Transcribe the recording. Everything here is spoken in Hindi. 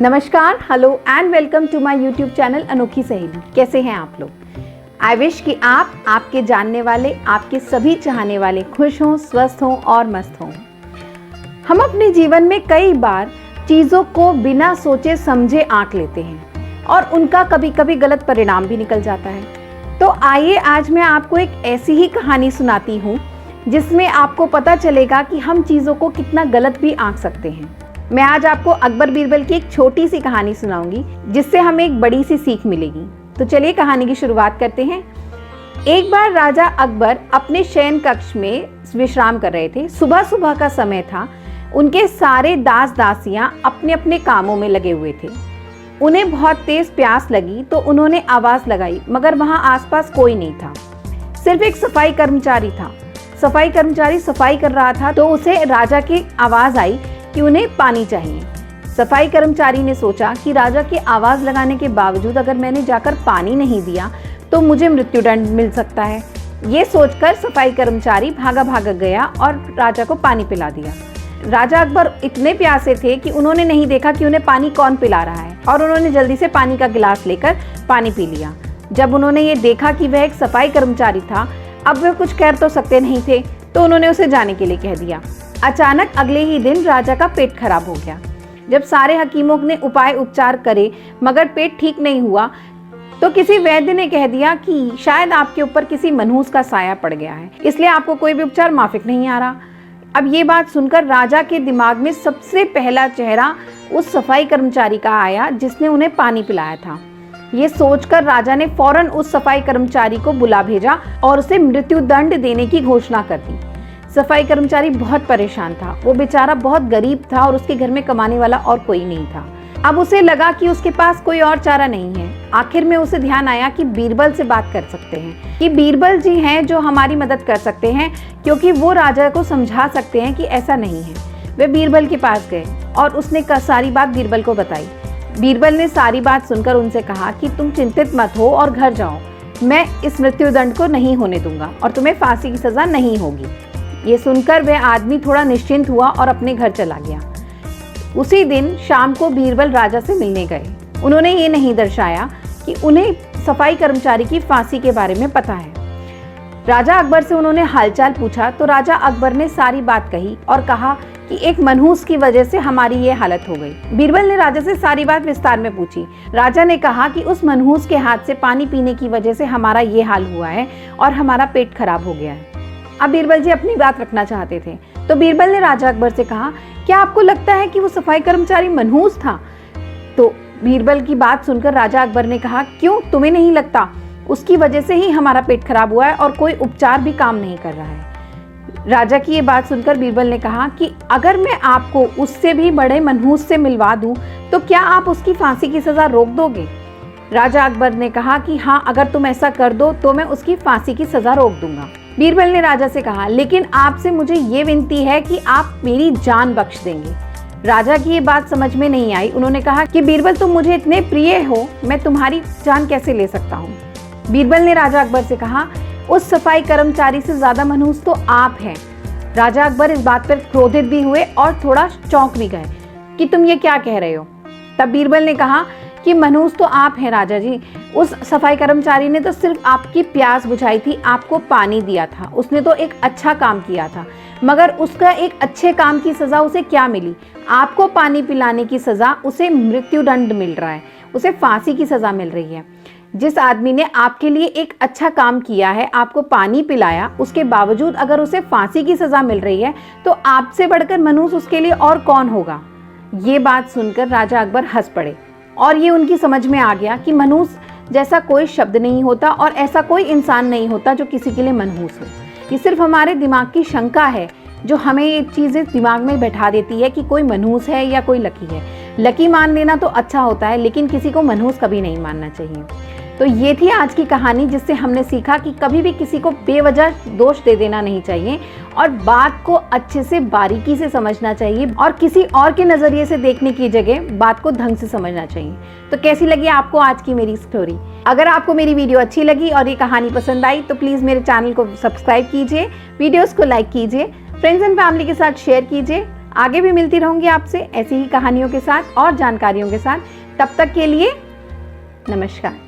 नमस्कार, hello and welcome to my YouTube channel Anokhi Saheli. कैसे हैं आप लोग? आई विश कि आप, आपके जानने वाले, आपके सभी चाहने वाले खुश हों, स्वस्थ हों और मस्त हों। हम अपने जीवन में कई बार चीज़ों को बिना सोचे समझे आंक लेते हैं और उनका कभी कभी गलत परिणाम भी निकल जाता है। तो आइए आज मैं आपको एक ऐसी ही कहानी सुनाती हूँ जिसमें आपको पता चलेगा कि हम चीज़ों को कितना गलत भी आंक सकते हैं। मैं आज आपको अकबर बीरबल की एक छोटी सी कहानी सुनाऊंगी जिससे हमें एक बड़ी सी सीख मिलेगी। तो चलिए कहानी की शुरुआत करते हैं। एक बार राजा अकबर अपने शयन कक्ष में विश्राम कर रहे थे। सुबह सुबह का समय था। उनके सारे दास दासियां अपने अपने कामों में लगे हुए थे। उन्हें बहुत तेज प्यास लगी तो उन्होंने आवाज लगाई, मगर वहां आसपास कोई नहीं था। सिर्फ एक सफाई कर्मचारी था। सफाई कर्मचारी सफाई कर रहा था तो उसे राजा की आवाज आई कि उन्हें पानी चाहिए। सफाई कर्मचारी ने सोचा कि राजा की आवाज लगाने के बावजूद अगर मैंने जाकर पानी नहीं दिया तो मुझे मृत्युदंड मिल सकता है। ये सोचकर सफाई कर्मचारी भागा भागा गया और राजा को पानी पिला दिया। राजा अकबर इतने प्यासे थे कि उन्होंने नहीं देखा कि उन्हें पानी कौन पिला रहा है और उन्होंने जल्दी से पानी का गिलास लेकर पानी पी लिया। जब उन्होंने ये देखा कि वह एक सफाई कर्मचारी था, अब वह कुछ कर तो सकते नहीं थे, तो उन्होंने उसे जाने के लिए कह दिया। अचानक अगले ही दिन राजा का पेट खराब हो गया। जब सारे हकीमों ने उपाय उपचार करे मगर पेट ठीक नहीं हुआ तो किसी वैद्य ने कह दिया कि शायद आपके ऊपर किसी मनहूस का साया पड़ गया है, इसलिए आपको कोई भी उपचार माफिक नहीं आ रहा। अब ये बात सुनकर राजा के दिमाग में सबसे पहला चेहरा उस सफाई कर्मचारी का आया जिसने उन्हें पानी पिलाया था। ये सोचकर राजा ने फौरन उस सफाई कर्मचारी को बुला भेजा और उसे मृत्युदंड देने की घोषणा कर दी। सफाई कर्मचारी बहुत परेशान था। वो बेचारा बहुत गरीब था और उसके घर में कमाने वाला और कोई नहीं था। अब उसे लगा कि उसके पास कोई और चारा नहीं है। आखिर में उसे ध्यान आया कि बीरबल से बात कर सकते हैं, कि बीरबल जी हैं जो हमारी मदद कर सकते हैं, क्योंकि वो राजा को समझा सकते हैं कि ऐसा नहीं है। वे बीरबल के पास गए और उसने सारी बात बीरबल को बताई। बीरबल ने सारी बात सुनकर उनसे कहा कि तुम चिंतित मत हो और घर जाओ। मैं इस मृत्युदंड को नहीं होने दूंगा और तुम्हें फांसी की सजा नहीं होगी। ये सुनकर वह आदमी थोड़ा निश्चिंत हुआ और अपने घर चला गया। उसी दिन शाम को बीरबल राजा से मिलने गए। उन्होंने ये नहीं दर्शाया कि उन्हें सफाई कर्मचारी की फांसी के बारे में पता है। राजा अकबर से उन्होंने हालचाल पूछा तो राजा अकबर ने सारी बात कही और कहा कि एक मनहूस की वजह से हमारी ये हालत हो गई। बीरबल ने राजा से सारी बात विस्तार में पूछी। राजा ने कहा कि उस मनहूस के हाथ से पानी पीने की वजह से हमारा ये हाल हुआ है और हमारा पेट खराब हो गया है। अब बीरबल जी अपनी बात रखना चाहते थे तो बीरबल ने राजा अकबर से कहा, क्या आपको लगता है कि वो सफाई कर्मचारी मनहूस था? तो बीरबल की बात सुनकर राजा अकबर ने कहा, क्यों, तुम्हें नहीं लगता? उसकी वजह से ही हमारा पेट खराब हुआ है और कोई उपचार भी काम नहीं कर रहा है। राजा की ये बात सुनकर बीरबल ने कहा कि अगर मैं आपको उससे भी बड़े मनहूस से मिलवा दूं तो क्या आप उसकी फांसी की सजा रोक दोगे? राजा अकबर ने कहा कि हाँ, अगर तुम ऐसा कर दो तो मैं उसकी फांसी की सजा रोक दूंगा। बीरबल ने राजा से कहा, लेकिन आपसे मुझे ये विनती है कि आप मेरी जान बख्श देंगे। राजा की ये बात समझ में नहीं आई। उन्होंने कहा कि बीरबल, तुम मुझे इतने प्रिय हो, मैं तुम्हारी जान कैसे ले सकता हूँ? बीरबल ने राजा अकबर से कहा, उस सफाई कर्मचारी से ज्यादा मनहूस तो आप हैं। राजा अकबर इस बात पर क्रोधित भी हुए और थोड़ा चौंक भी गए कि तुम ये क्या कह रहे हो। तब बीरबल ने कहा कि मनहूस तो आप हैं राजा जी। उस सफाई कर्मचारी ने तो सिर्फ आपकी प्यास बुझाई थी, आपको पानी दिया था, उसने तो एक अच्छा काम किया था, मगर उसका एक अच्छे काम की सजा उसे क्या मिली? आपको पानी पिलाने की सजा उसे मृत्युदंड मिल रहा है, उसे फांसी की सजा मिल रही है। जिस आदमी ने आपके लिए एक अच्छा काम किया है, आपको पानी पिलाया, उसके बावजूद अगर उसे फांसी की सजा मिल रही है तो आपसे बढ़कर मनहूस उसके लिए और कौन होगा? ये बात सुनकर राजा अकबर हंस पड़े और ये उनकी समझ में आ गया कि मनहूस जैसा कोई शब्द नहीं होता और ऐसा कोई इंसान नहीं होता जो किसी के लिए मनहूस हो। ये सिर्फ हमारे दिमाग की शंका है जो हमें ये चीज़ें दिमाग में बैठा देती है कि कोई मनहूस है या कोई लकी है। लकी मान लेना तो अच्छा होता है, लेकिन किसी को मनहूस कभी नहीं मानना चाहिए। तो ये थी आज की कहानी जिससे हमने सीखा कि कभी भी किसी को बेवजह दोष दे देना नहीं चाहिए और बात को अच्छे से बारीकी से समझना चाहिए और किसी और के नज़रिए से देखने की जगह बात को ढंग से समझना चाहिए। तो कैसी लगी आपको आज की मेरी स्टोरी? अगर आपको मेरी वीडियो अच्छी लगी और ये कहानी पसंद आई तो प्लीज़ मेरे चैनल को सब्सक्राइब कीजिए, वीडियोज़ को लाइक कीजिए, फ्रेंड्स एंड फैमिली के साथ शेयर कीजिए। आगे भी मिलती रहूंगी आपसे ऐसी ही कहानियों के साथ और जानकारियों के साथ। तब तक के लिए नमस्कार।